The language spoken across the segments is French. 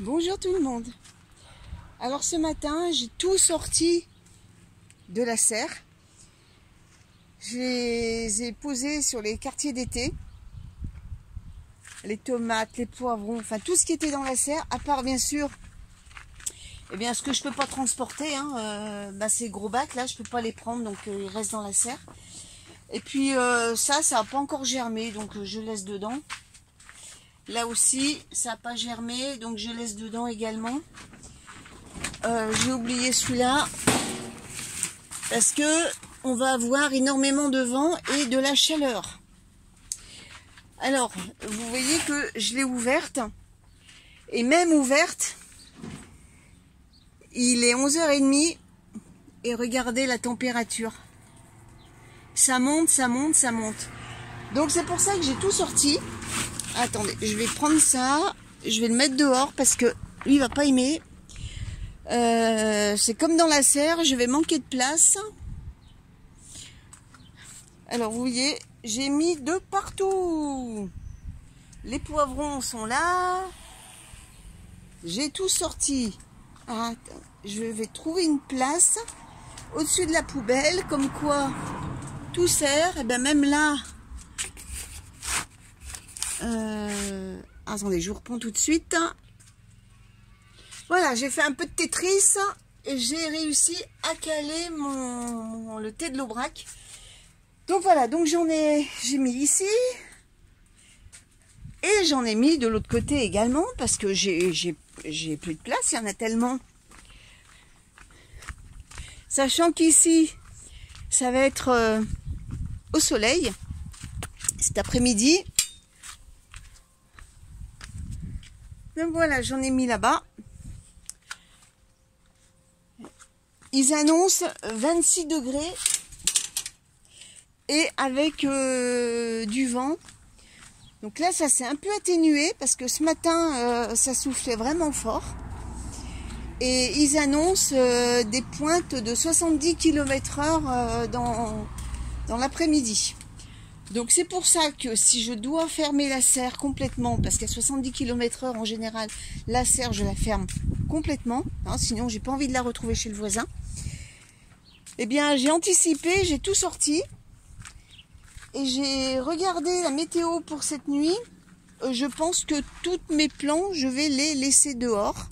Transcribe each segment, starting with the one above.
Bonjour tout le monde. Alors ce matin, j'ai tout sorti de la serre. Je les ai posés sur les quartiers d'été. Les tomates, les poivrons, enfin tout ce qui était dans la serre, à part bien sûr, ce que je peux pas transporter, ces gros bacs là, je peux pas les prendre, donc ils restent dans la serre. Et puis ça n'a pas encore germé, donc je laisse dedans. Là aussi, ça n'a pas germé, donc je laisse dedans également. J'ai oublié celui-là parce que on va avoir énormément de vent et de la chaleur. Alors, vous voyez que je l'ai ouverte, et même ouverte, il est 11h30 et regardez la température. Ça monte, ça monte, ça monte. Donc c'est pour ça que j'ai tout sorti. Attendez, je vais prendre ça, je vais le mettre dehors parce que lui il va pas aimer. C'est comme dans la serre, je vais manquer de place. Alors vous voyez, j'ai mis de partout. Les poivrons sont là. J'ai tout sorti. Attends, je vais trouver une place au-dessus de la poubelle, comme quoi tout sert. Et bien même là. Attendez, je vous reprends tout de suite. Voilà, j'ai fait un peu de Tetris et j'ai réussi à caler le thé de l'Aubrac. Donc voilà, donc j'ai mis ici et j'en ai mis de l'autre côté également parce que j'ai plus de place, il y en a tellement. Sachant qu'ici, ça va être au soleil cet après-midi. Donc voilà, j'en ai mis là-bas. Ils annoncent 26 degrés et avec du vent. Donc là, ça s'est un peu atténué parce que ce matin, ça soufflait vraiment fort. Et ils annoncent des pointes de 70 km/h dans l'après-midi. Donc c'est pour ça que si je dois fermer la serre complètement, parce qu'à 70 km/h en général, la serre je la ferme complètement, sinon j'ai pas envie de la retrouver chez le voisin. Eh bien j'ai anticipé, j'ai tout sorti et j'ai regardé la météo pour cette nuit. Je pense que toutes mes plants, je vais les laisser dehors.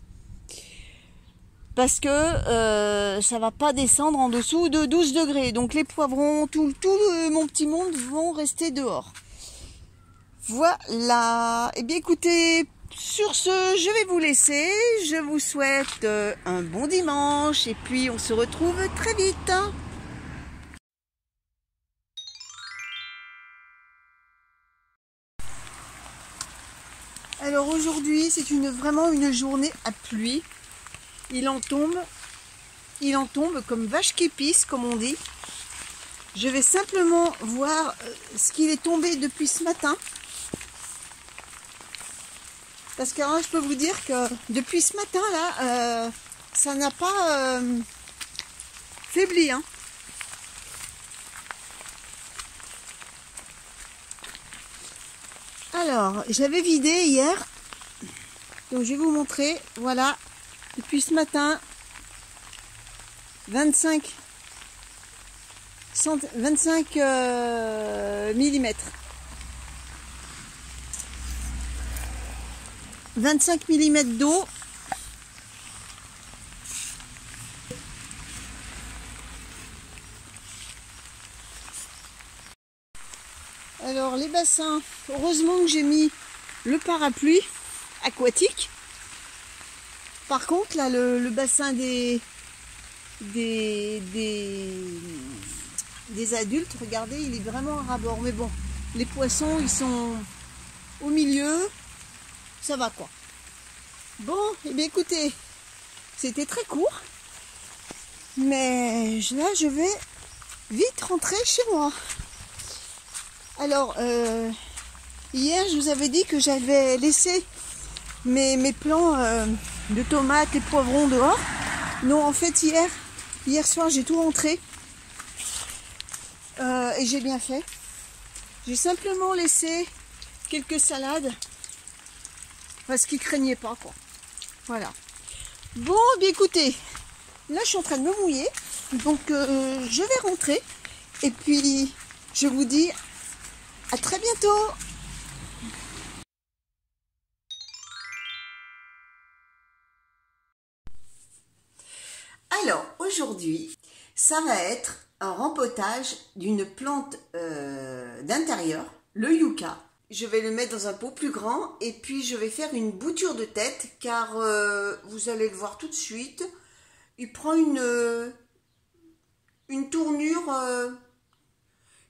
Parce que ça va pas descendre en dessous de 12 degrés. Donc les poivrons, tout mon petit monde vont rester dehors. Voilà. Eh bien écoutez, sur ce, je vais vous laisser. Je vous souhaite un bon dimanche et puis on se retrouve très vite. Alors aujourd'hui, c'est vraiment une journée à pluie. Il en tombe comme vache qui pisse, comme on dit. Je vais simplement voir ce qu'il est tombé depuis ce matin. Parce que je peux vous dire que depuis ce matin là, ça n'a pas faibli. Alors, j'avais vidé hier. Donc je vais vous montrer. Voilà. Depuis ce matin, 25 millimètres. 25 millimètres d'eau. Alors les bassins, heureusement que j'ai mis le parapluie aquatique. Par contre, là, le bassin des adultes, regardez, il est vraiment à ras-bord. Mais bon, les poissons, ils sont au milieu. Ça va, quoi. Bon, eh bien, écoutez, c'était très court. Mais là, je vais vite rentrer chez moi. Alors, hier, je vous avais dit que j'avais laissé mes plants de tomates et poivrons dehors. Non, en fait hier soir j'ai tout rentré et j'ai bien fait. J'ai simplement laissé quelques salades parce qu'ils craignaient pas, quoi. Voilà. Bon, bien écoutez, là je suis en train de me mouiller, donc je vais rentrer et puis je vous dis à très bientôt. Alors aujourd'hui, ça va être un rempotage d'une plante d'intérieur, le yucca. Je vais le mettre dans un pot plus grand et puis je vais faire une bouture de tête car vous allez le voir tout de suite, il prend une tournure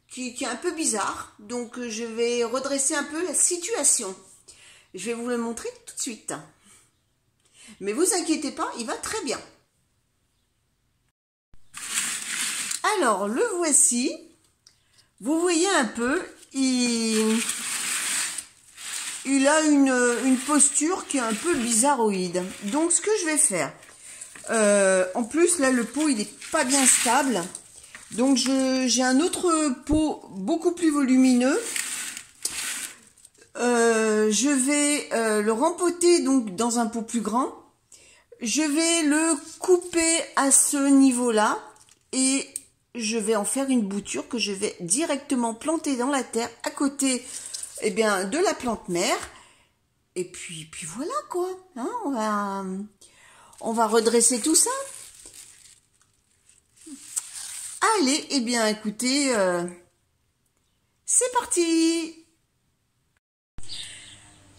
qui est un peu bizarre. Donc je vais redresser un peu la situation. Je vais vous le montrer tout de suite. Mais vous inquiétez pas, il va très bien. Alors le voici. Vous voyez un peu, il a une posture qui est un peu bizarroïde. Donc ce que je vais faire, en plus là le pot il est pas bien stable. Donc j'ai un autre pot beaucoup plus volumineux. Je vais le rempoter donc dans un pot plus grand. Je vais le couper à ce niveau-là et je vais en faire une bouture que je vais directement planter dans la terre à côté de la plante mère. Et puis voilà quoi. Hein, on va redresser tout ça. Allez, écoutez, c'est parti.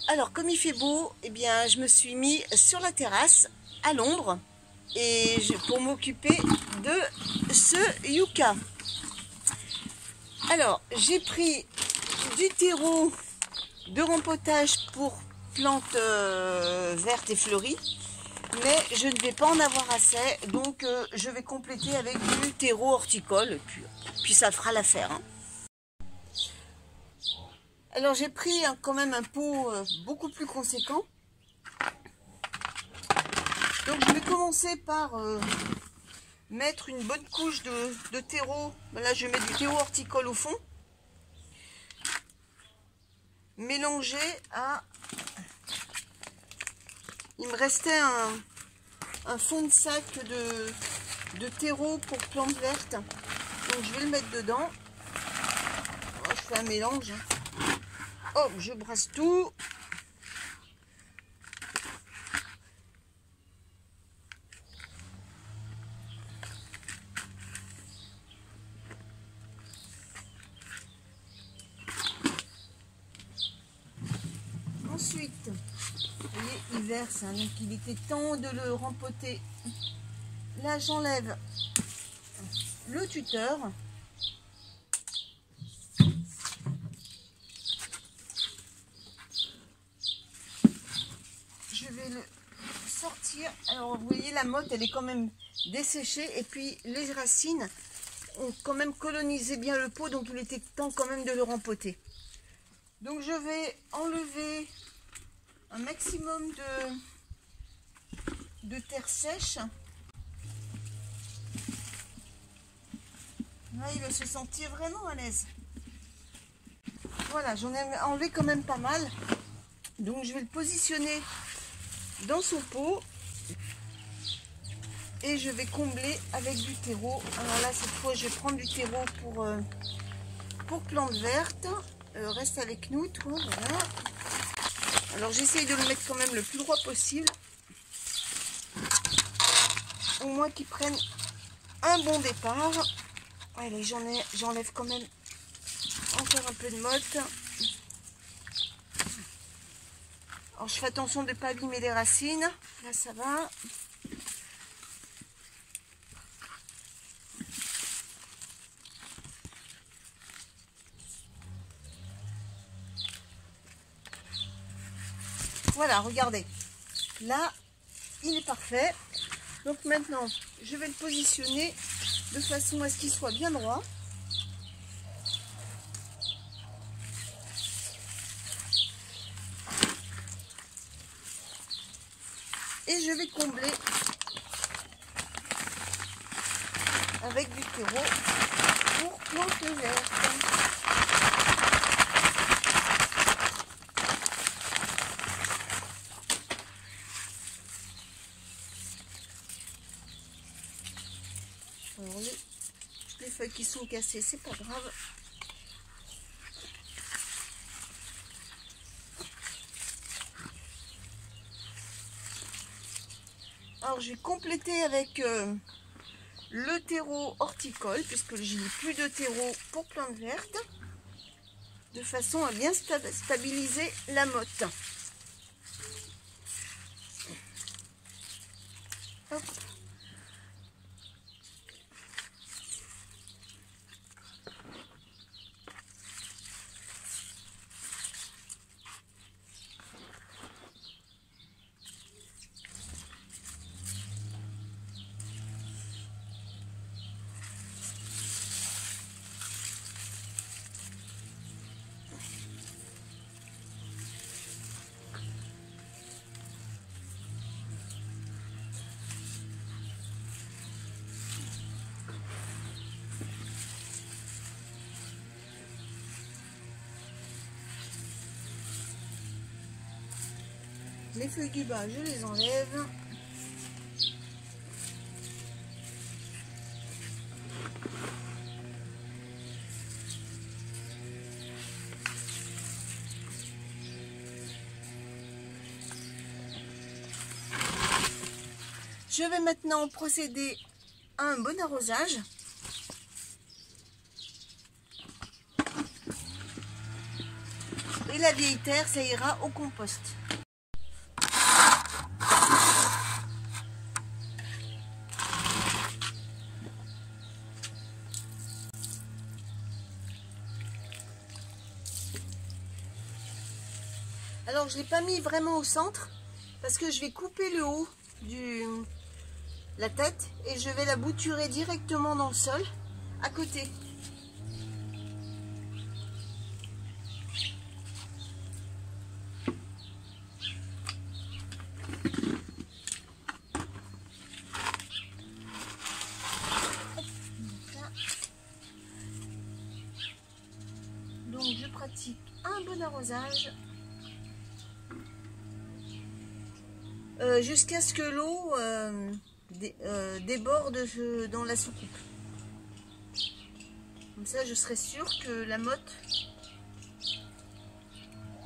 Alors, comme il fait beau, je me suis mis sur la terrasse, à l'ombre, et pour m'occuper de ce yucca. Alors, j'ai pris du terreau de rempotage pour plantes vertes et fleuries. Mais je ne vais pas en avoir assez, donc je vais compléter avec du terreau horticole, et puis ça fera l'affaire. Hein. Alors j'ai pris quand même un pot beaucoup plus conséquent. Donc je vais commencer par mettre une bonne couche de terreau. Là je vais mettre du terreau horticole au fond. Mélanger à... Il me restait un fond de sac de terreau pour plantes vertes. Donc je vais le mettre dedans. Oh, je fais un mélange. Oh, je brasse tout. Ensuite, vous voyez, il verse, hein, donc il était temps de le rempoter. Là, j'enlève le tuteur. Je vais le sortir. Alors, vous voyez, la motte, elle est quand même desséchée. Et puis, les racines ont quand même colonisé bien le pot. Donc, il était temps quand même de le rempoter. Donc, je vais enlever un maximum de terre sèche. Là, il va se sentir vraiment à l'aise. Voilà, j'en ai enlevé quand même pas mal. Donc, je vais le positionner dans son pot. Et je vais combler avec du terreau. Alors là, cette fois, je vais prendre du terreau pour plantes vertes. Reste avec nous, toi, voilà. Alors, j'essaye de le mettre quand même le plus droit possible. Au moins qu'il prenne un bon départ. Allez, j'enlève quand même encore un peu de motte. Alors, je fais attention de ne pas abîmer les racines. Là, ça va. Voilà, regardez. Là, il est parfait. Donc maintenant, je vais le positionner de façon à ce qu'il soit bien droit. Et je vais combler avec du terreau pour plantes vertes. Alors les feuilles qui sont cassées, c'est pas grave. Alors je vais compléter avec le terreau horticole, puisque je n'ai plus de terreau pour plantes vertes, de façon à bien stabiliser la motte. Hop. Les feuilles du bas, je les enlève. Je vais maintenant procéder à un bon arrosage. Et la vieille terre, ça ira au compost. Alors je ne l'ai pas mis vraiment au centre parce que je vais couper le haut de la tête et je vais la bouturer directement dans le sol à côté. Donc je pratique un bon arrosage jusqu'à ce que l'eau déborde dans la soucoupe. Comme ça je serai sûre que la motte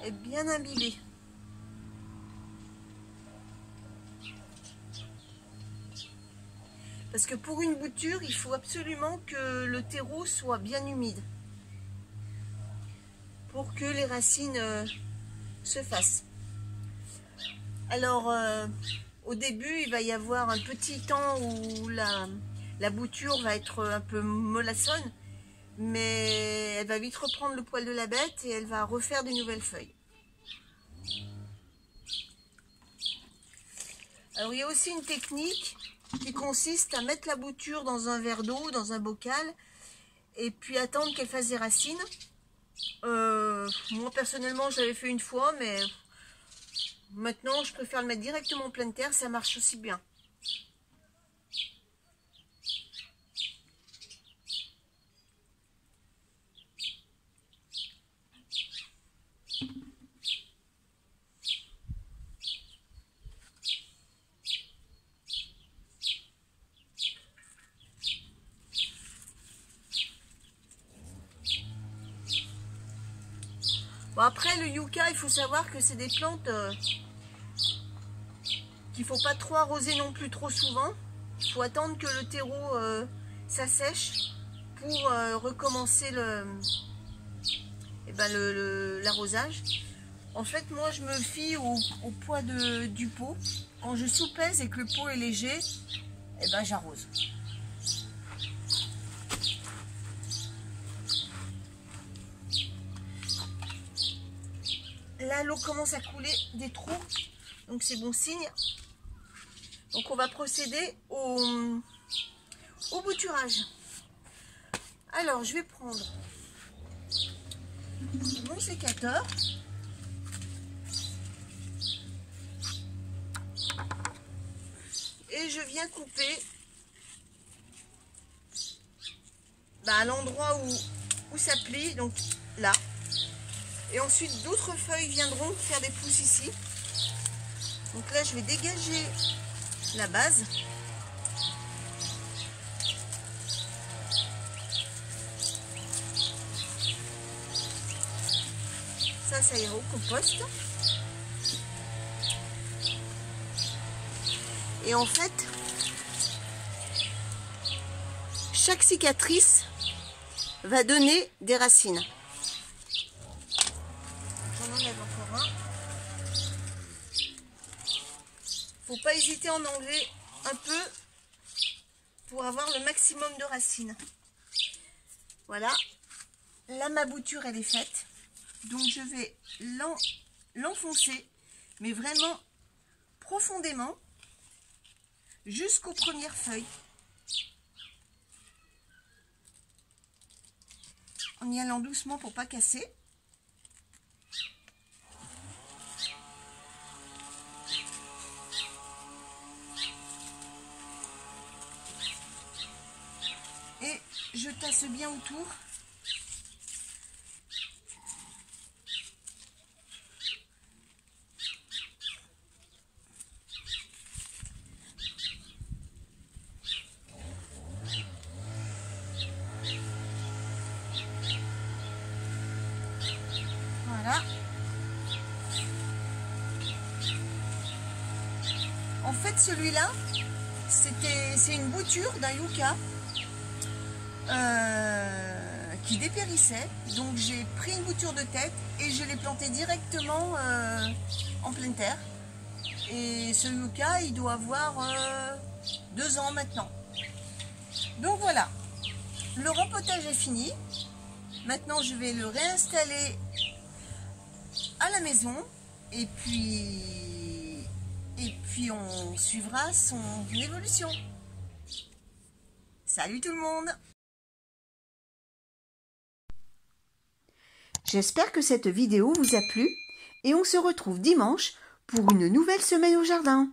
est bien imbibée. Parce que pour une bouture, il faut absolument que le terreau soit bien humide pour que les racines se fassent. Alors, au début, il va y avoir un petit temps où la bouture va être un peu mollassonne, mais elle va vite reprendre le poil de la bête et elle va refaire des nouvelles feuilles. Alors, il y a aussi une technique qui consiste à mettre la bouture dans un verre d'eau, dans un bocal, et puis attendre qu'elle fasse des racines. Moi, personnellement, j'avais fait une fois, mais maintenant, je préfère le mettre directement en pleine terre, ça marche aussi bien. Bon, après, le yucca, il faut savoir que c'est des plantes qu'il ne faut pas trop arroser non plus trop souvent. Il faut attendre que le terreau s'assèche pour recommencer l'arrosage. En fait, moi, je me fie au poids du pot. Quand je soupèse et que le pot est léger, eh ben, j'arrose. Là, l'eau commence à couler des trous, donc c'est bon signe. Donc on va procéder au bouturage. Alors, je vais prendre mon sécateur. Et je viens couper à l'endroit où ça plie, donc là. Et ensuite, d'autres feuilles viendront faire des pousses ici. Donc là, je vais dégager la base. Ça ira au compost. Et en fait, chaque cicatrice va donner des racines. J'en enlève encore un. Faut pas hésiter à en enlever un peu pour avoir le maximum de racines. Voilà. Là, ma bouture, elle est faite. Donc, je vais l'enfoncer, mais vraiment profondément, jusqu'aux premières feuilles. En y allant doucement pour pas casser. Et je tasse bien autour. Voilà. En fait, celui-là, c'est une bouture d'un yucca qui dépérissait. Donc j'ai pris une bouture de tête et je l'ai planté directement en pleine terre. Et ce yucca, il doit avoir 2 ans maintenant. Donc voilà, le rempotage est fini. Maintenant, je vais le réinstaller à la maison et puis on suivra son évolution. Salut tout le monde! J'espère que cette vidéo vous a plu et on se retrouve dimanche pour une nouvelle semaine au jardin.